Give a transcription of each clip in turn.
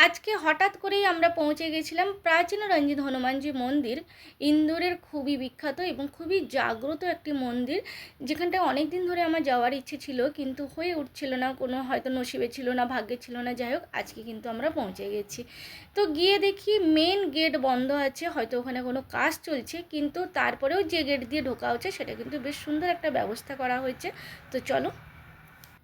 আজকে হঠাৎ করেই আমরা পৌঁছে গেছিলাম প্রাচীন রঞ্জিত হনুমানজি মন্দির, ইন্দোরের খুবই বিখ্যাত এবং খুবই জাগ্রত একটি মন্দির, যেখানটায় অনেক দিন ধরে আমার যাওয়ার ইচ্ছে ছিল কিন্তু হয়ে উঠছিল না, কোনো হয়তো নসিবে ছিল না, ভাগ্যে ছিল না। যাই হোক, আজকে কিন্তু আমরা পৌঁছে গেছি। তো গিয়ে দেখি মেন গেট বন্ধ আছে, হয়তো ওখানে কোনো কাজ চলছে, কিন্তু তারপরেও যে গেট দিয়ে ঢোকা হচ্ছে সেটা কিন্তু বেশ সুন্দর একটা ব্যবস্থা করা হয়েছে। তো চলো।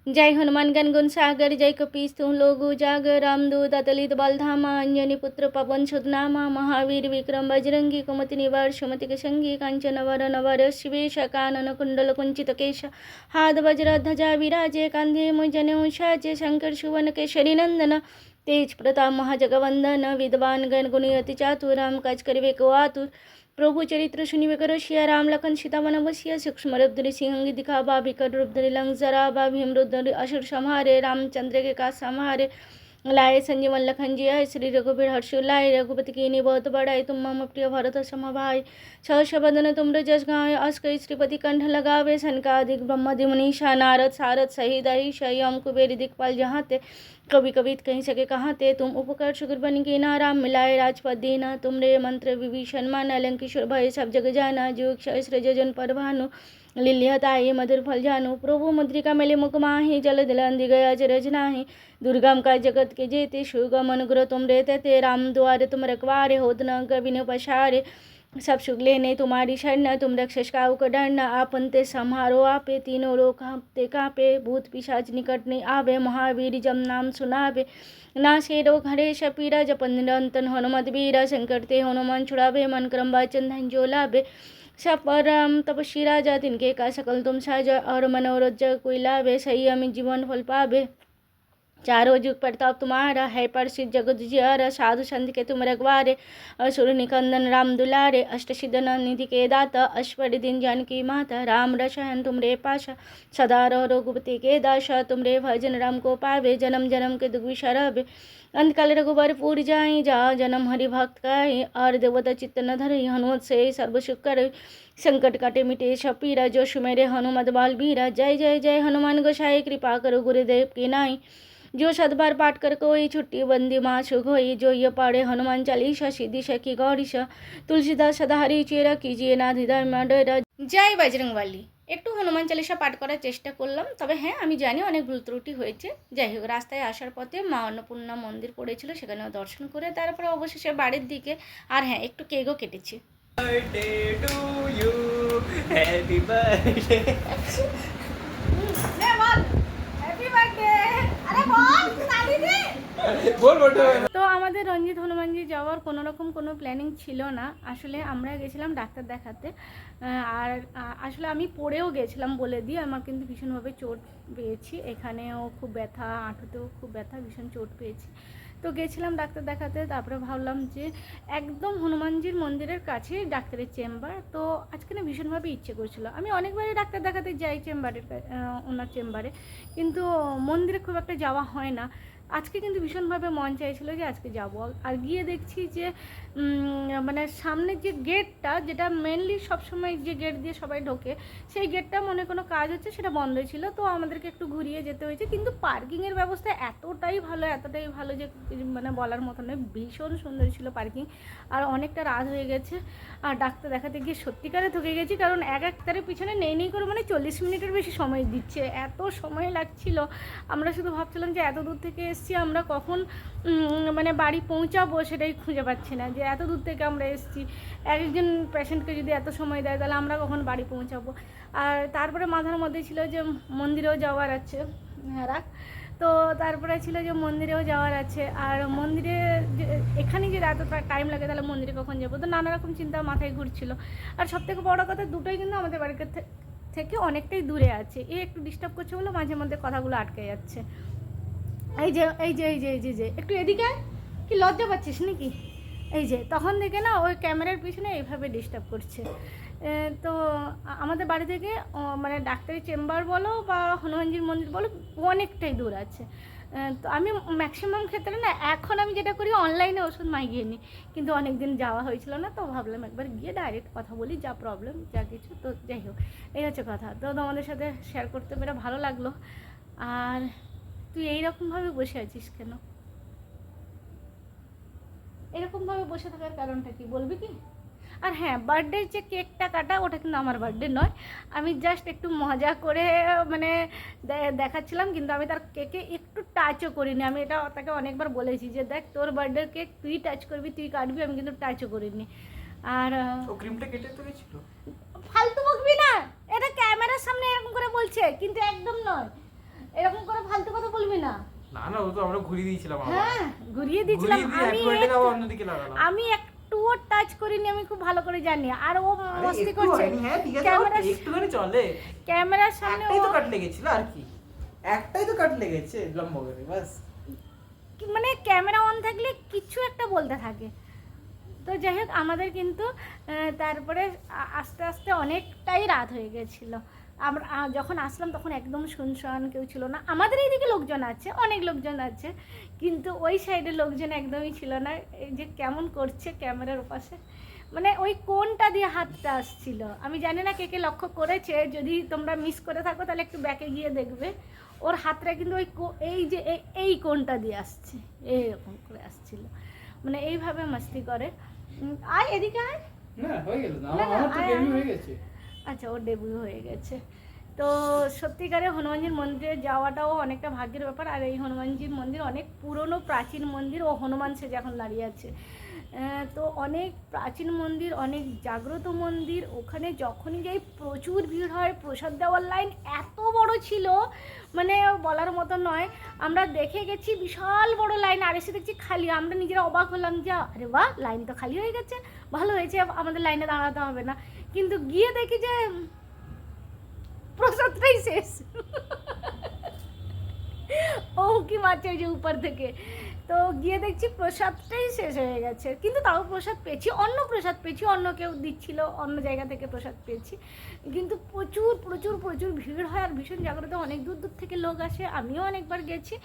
जय हनुमान ज्ञान गुण सागर जय कपीस तुम लोग उजागर रामदूत अतलित बलधामा अंजनी पुत्र पवन सुतनामा महावीर विक्रम बजरंगी कुमति निवार सुमति के संगी कांचन वरण वर शिवेश कानन कुंडल कुंचित केश हाथ वज्र ध्वजा विराजे कांधे मुजने उषाजे शंकर सुवन केशरी नंदन तेज प्रताप महाजगवंदन विद्वान गण गुणी अति चातुर राम काज करिवे को आतुर प्रभु चरित्र सुनिवे करो सिया राम लखन सीता मन बसिया सूक्ष्म रूप धरि सिंह दिखावा विकट रूप धरि लंक जरावा भीम रूप धरि असुर संहारे रामचंद्र के काज संहारे लाए संजीवन लखन जिया श्री रघुबीर हर्षु लाए रघुपति की नी बहुत बड़ाई तुम मम प्रिय भरत सम भाई सहस बदन तुम जस गाय अस कई श्रीपति कंठ लगावे सनकादिक ब्रह्मदि मुनीषा नारद सारद सहित शयम कुबेर दिक्पाल जहाँ ते कभी कभी कहीं सके कहाँ ते तुम उपकर शुक्र बन के ना राम मिलाए राजपद देना तुम रे मंत्र विभीषण माना लंकेश्वर भय सब जग जाना जो सहस्र जन पर भानु लील्यताये मधुर फल जानु प्रभु मुद्रिका मेले मुख माही जल दिलंदि गया चरज नाही दुर्गम का जगत के जेते सुगम अनुग्रह तुम रहते ते राम द्वारे तुम रखवारे होत न कभी न पछारे सब सुख लेने तुम्हारी शरण तुम रक्षस काहू को डरना आपन ते सम्हारो आपे तीनों लोग कांपते कांपे भूत पिशाच निकट नहीं आवे महावीर जम नाम सुनावे नासे रोग हरेश पीरा जपन निरंतन हनुमत बीरा संकट ते हनुमान छुड़ावे मन क्रम वाचन धन जो लाभे सब परम तपस्वी राजा तिनके का सकल तुम साजा और मनोरथ जग कोई लावे सही अमित जीवन फल पावे चारों जुग प्रताप तुम्हारा है प्रसिद्ध जगत जियारा साधु संत के तुम रखवारे असुर निकंदन राम दुलारे अष्ट सिद्धन निधि के दाता अश्वरी दिन जानकी माता राम रसहन तुमरे पाशा सदा रहो रघुपति के दासा तुमरे भजन राम को पावे जन्म जन्म के दुख विसरवे अंतकाल रघुबर पूर जाई जा जन्म हरि भक्त काई और देवता चित्त न धरई हनुमत से सर्व सुख करई संकट काटे मिटे सब पीरा जो सुमेरे हनुमत बाल बीरा जय जय जय हनुमान गोसाई कृपा करो गुरुदेव की नाई जो सदबार पाठ कर कोई छुट्टी बंदी माँ सुख होई जो ये पढ़े हनुमान चालीसा सीधी सखी गौरीशा तुलसीदास सदा हरि चेरा कीजिए ना हृदय में डरा। जय बजरंगबली। একটু হনুমান চালিসা পাঠ করার চেষ্টা করলাম, তবে হ্যাঁ আমি জানি অনেক ভুল ত্রুটি হয়েছে। যাই হোক, রাস্তায় আসার পথে মা অন্নপূর্ণা মন্দির পড়েছিল, সেখানেও দর্শন করে তারপরে অবশেষে বাড়ির দিকে। আর হ্যাঁ, একটু কেকও কেটেছি। তো আমাদের রঞ্জিত হনুমানজি যাওয়ার কোনো রকম কোনো প্ল্যানিং ছিল না। আসলে আমরা গেছিলাম ডাক্তার দেখাতে, আর আসলে আমি পড়েও গেছিলাম বলে দিয়ে, আমার কিন্তু ভীষণভাবে চোট পেয়েছি, এখানেও খুব ব্যথা, হাঁটুতেও খুব ব্যথা, ভীষণ চোট পেয়েছি। তো গেছিলাম ডাক্তার দেখাতে, তারপরে ভাবলাম যে একদম হনুমানজির মন্দিরের কাছে ডাক্তারের চেম্বার, তো আজকে না ভীষণভাবে ইচ্ছে করছিল। আমি অনেকবারই ডাক্তার দেখাতে যাই ওনার চেম্বারে, কিন্তু মন্দিরে খুব একটা যাওয়া হয় না। আজকে কিন্তু ভীষণভাবে মন চাইছিল যে আজকে যাব। আর গিয়ে দেখছি যে মানে সামনের যে গেটটা, যেটা মেনলি সবসময় যে গেট দিয়ে সবাই ঢোকে, সেই গেটটা মনে কোনো কাজ হচ্ছে, সেটা বন্ধ ছিল। তো আমাদেরকে একটু ঘুরিয়ে যেতে হয়েছে, কিন্তু পার্কিংয়ের ব্যবস্থা এতটাই ভালো যে মানে বলার মতো নয়। ভীষণ সুন্দর ছিল পার্কিং। আর অনেকটা রাত হয়ে গেছে, আর ডাক্তার দেখাতে গিয়ে সত্যিকারে ঠকে গেছি, কারণ একটারের পিছনে নেই করে মানে 40 মিনিটের বেশি সময় দিচ্ছে, এত সময় লাগছিল। আমরা শুধু ভাবছিলাম যে এত দূর থেকে এসছি, আমরা কখন মানে বাড়ি পৌঁছাবো সেটাই খুঁজে পাচ্ছি না, যে এত দূর থেকে আমরা এসছি, একজন পেশেন্টকে যদি এত সময় দেয় তাহলে আমরা কখন বাড়ি পৌঁছাবো। আর তারপরে মাথার মধ্যে ছিল যে মন্দিরেও যাওয়ার আছে, রাখ। তো তারপরে ছিল যে মন্দিরেও যাওয়ার আছে, আর মন্দিরে এখানে যে এত টাইম লাগে তাহলে মন্দিরে কখন যাবো, তো নানা রকম চিন্তা মাথায় ঘুরছিল। আর সবথেকে বড় কথা, দুটোই কিন্তু আমাদের বাড়ির থেকে অনেকটাই দূরে আছে। একটু ডিস্টার্ব করছে বলে মাঝে মধ্যে কথাগুলো আটকে যাচ্ছে। এই যে একটু এদিকে, কি লজ্জা পাচ্ছিস নাকি? এই যে তখন থেকে না ওই ক্যামেরার পিছনে এইভাবে ডিস্টার্ব করছে। তো আমাদের বাড়ি থেকে মানে ডাক্তারি চেম্বার বলো বা হনুমানজির মন্দির বলো, অনেকটাই দূর আছে। তো আমি ম্যাক্সিমাম ক্ষেত্রে না এখন আমি যেটা করি, অনলাইনে ওষুধ মাগিয়ে নিই, কিন্তু অনেক দিন যাওয়া হয়েছিল না, তো ভাবলাম একবার গিয়ে ডাইরেক্ট কথা বলি, যা প্রবলেম যা কিছু। তো যাই হোক, এই হচ্ছে কথা। তো তোমাদের সাথে শেয়ার করতে পেরে ভালো লাগলো। আর তুই এইরকমভাবে বসে আছিস কেন? এরকমভাবে বসে থাকার কারণটা কি বলবি কি? আর হ্যাঁ, বার্থডের যে কেকটা কাটা ওটা কিন্তু আমার বার্থডে নয়, আমি জাস্ট একটু মজা করে মানে দেখাচ্ছিলাম, কিন্তু আমি তার কেকে একটু টাচও করিনি। আমি এটা তাকে অনেকবার বলেছি যে দেখ তোর বার্থডের কেক তুই টাচ করবি, তুই কাটবি, আমি কিন্তু টাচও করিনি। আর ও ক্রিমটা কেটে তো গেছিল। ফালতু বকবি না, এটা ক্যামেরার সামনে এরকম করে বলছে, কিন্তু একদম নয়, এরকম করে ফালতু কথা বলবি না। না না, ও তো আমরা ঘুরিয়ে দিয়েছিলাম। হ্যাঁ ঘুরিয়ে দিয়েছিলাম, অন্যদিকে লাগালাম। আমি একটুও টাচ করিনি, আমি খুব ভালো করে জানি। আর ও মস্তি একটু করছে হয়নি, হ্যাঁ ঠিক আছে, একটুখানি চলে। ক্যামেরার সামনে একটাই তো কাট লেগেছিল আর কি, একটাই তো কাট লেগেছে লম্বা করে বাস। মানে ক্যামেরা অন থাকলে কিছু একটা বলতে থাকে। তো যাই হোক, আমাদের কিন্তু তারপরে আস্তে আস্তে অনেকটাই রাত হয়ে গেছিলো। আমরা যখন আসলাম তখন একদম শুনশান, কেউ ছিল না। আমাদের এইদিকে লোকজন আছে, অনেক লোকজন আছে, কিন্তু ওই সাইডে লোকজন একদমই ছিল না। এই যে কেমন করছে ক্যামেরার ওপাশে, মানে ওই কোনটা দিয়ে হাতটা আসছিল আমি জানি না, কে কে লক্ষ্য করেছে। যদি তোমরা মিস করে থাকো তাহলে একটু ব্যাকে গিয়ে দেখবে, ওর হাতটা কিন্তু ওই এই যে এই কোনটা দিয়ে আসছে, এইরকম করে আসছিল, মানে এইভাবে মাস্তি করে। আয় এদিকে আয়। না হয়ে গেল না, না, আমার তো আয়, ডেবিউ আয়। হয়ে গেছে। আচ্ছা, ওর ডেবিউ হয়ে গেছে। তো সত্যিকারে হনুমানজির মন্দিরে যাওয়াটাও অনেকটা ভাগ্যের ব্যাপার। আর এই হনুমানজির মন্দির অনেক পুরনো প্রাচীন মন্দির, ও হনুমান সেজে এখন দাঁড়িয়ে আছে। তো অনেক প্রাচীন মন্দির, অনেক জাগ্রত মন্দির। ওখানে যখনই যাই প্রচুর ভিড় হয়। প্রসাদ দেওয়ার লাইন এত বড় ছিল, মানে বলার মতো নয়। আমরা দেখে গেছি বিশাল বড় লাইন, আর এসে দেখছি খালি। আমরা নিজেরা অবাক হলাম যে আরে বাহ, লাইন তো খালি হয়ে গেছে, ভালো হয়েছে, আমাদের লাইনে দাঁড়াতে হবে না। কিন্তু গিয়ে দেখি যে প্রসাদটাই শেষ। ও কি মারছে ওই যে উপর থেকে, তো গিয়ে দেখছি প্রসাদটাই শেষ হয়ে গেছে। কিন্তু তাও প্রসাদ পেয়েছি, অন্য প্রসাদ পেয়েছি, অন্য কেউ দিচ্ছিল, অন্য জায়গা থেকে প্রসাদ পেয়েছি। কিন্তু প্রচুর প্রচুর প্রচুর ভিড় হয়, আর ভীষণ জাগ্রত, অনেক দূর দূর থেকে লোক আসে। আমিও অনেকবার গেছি।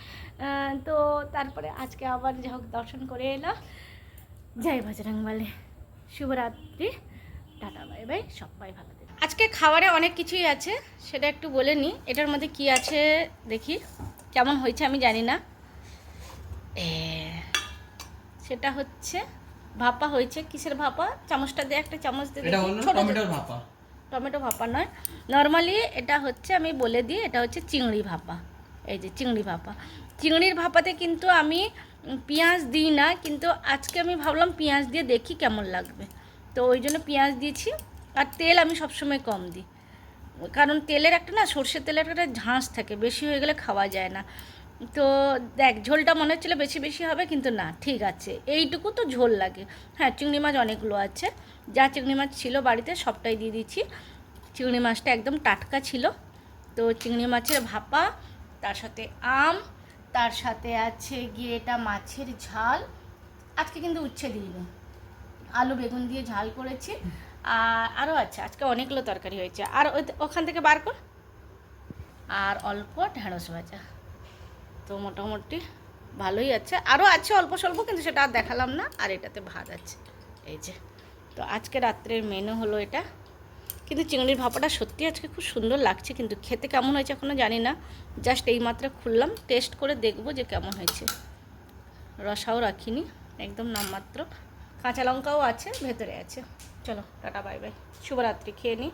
তো তারপরে আজকে আবার যা হোক দর্শন করে এলাম। জয় বজরংবলী, শুভরাত্রি, টাটা, বাই বাই, সবাই ভালো থাকবে। আজকে খাবারে অনেক কিছুই আছে, সেটা একটু বলে নিই। এটার মধ্যে কি আছে দেখি, কেমন হয়েছে আমি জানি না। সেটা হচ্ছে ভাপা হয়েছে। কিসের ভাপা? চামচটা দিয়ে, একটা চামচ দিয়ে এটা দেখি। হলো ছোট টমেটোর ভাপা। টমেটো ভাপা নয়, নর্মালি এটা হচ্ছে, আমি বলে দিই, এটা হচ্ছে চিংড়ি ভাপা। এই যে চিংড়ি ভাপা, চিংড়ির ভাপাতে কিন্তু আমি পেঁয়াজ দিই না, কিন্তু আজকে আমি ভাবলাম পেঁয়াজ দিয়ে দেখি কেমন লাগবে, তো ওই জন্য পেঁয়াজ দিয়েছি। আর তেল আমি সবসময় কম দিই, কারণ তেলের একটা না, সর্ষের তেলের একটা ঝাঁস থাকে, বেশি হয়ে গেলে খাওয়া যায় না। তো দেখ, ঝোলটা মনে হচ্ছিলো বেশি বেশি হবে, কিন্তু না, ঠিক আছে, এইটুকু তো ঝোল লাগে। হ্যাঁ, চিংড়ি মাছ অনেকগুলো আছে, যা চিংড়ি মাছ ছিল বাড়িতে সবটাই দিয়ে দিচ্ছি। চিংড়ি মাছটা একদম টাটকা ছিল। তো চিংড়ি মাছের ভাপা, তার সাথে আম, তার সাথে আছে গিয়ে এটা মাছের ঝাল। আজকে কিন্তু উচ্ছে দিইনি, আলু বেগুন দিয়ে ঝাল করেছি। আর আরও আছে, আজকে অনেকগুলো তরকারি হয়েছে। আর ওখান থেকে বার কর। আর অল্প ঢেঁড়স ভাজা। তো মোটামুটি ভালোই আছে, আরও আছে অল্প স্বল্প, কিন্তু সেটা আর দেখালাম না। আর এটাতে ভাত আছে, এই যে। তো আজকে রাত্রের মেনু হলো এটা। কিন্তু চিংড়ির ভাপাটা সত্যি আজকে খুব সুন্দর লাগছে, কিন্তু খেতে কেমন হয়েছে এখনও জানি না। জাস্ট এইমাত্র খুললাম, টেস্ট করে দেখবো যে কেমন হয়েছে। রসাও রাখিনি, একদম নামমাত্র। কাঁচা লঙ্কাও আছে, ভেতরে আছে। চলো টাটা, বাই বাই, শুভরাত্রি, খেয়ে নিই।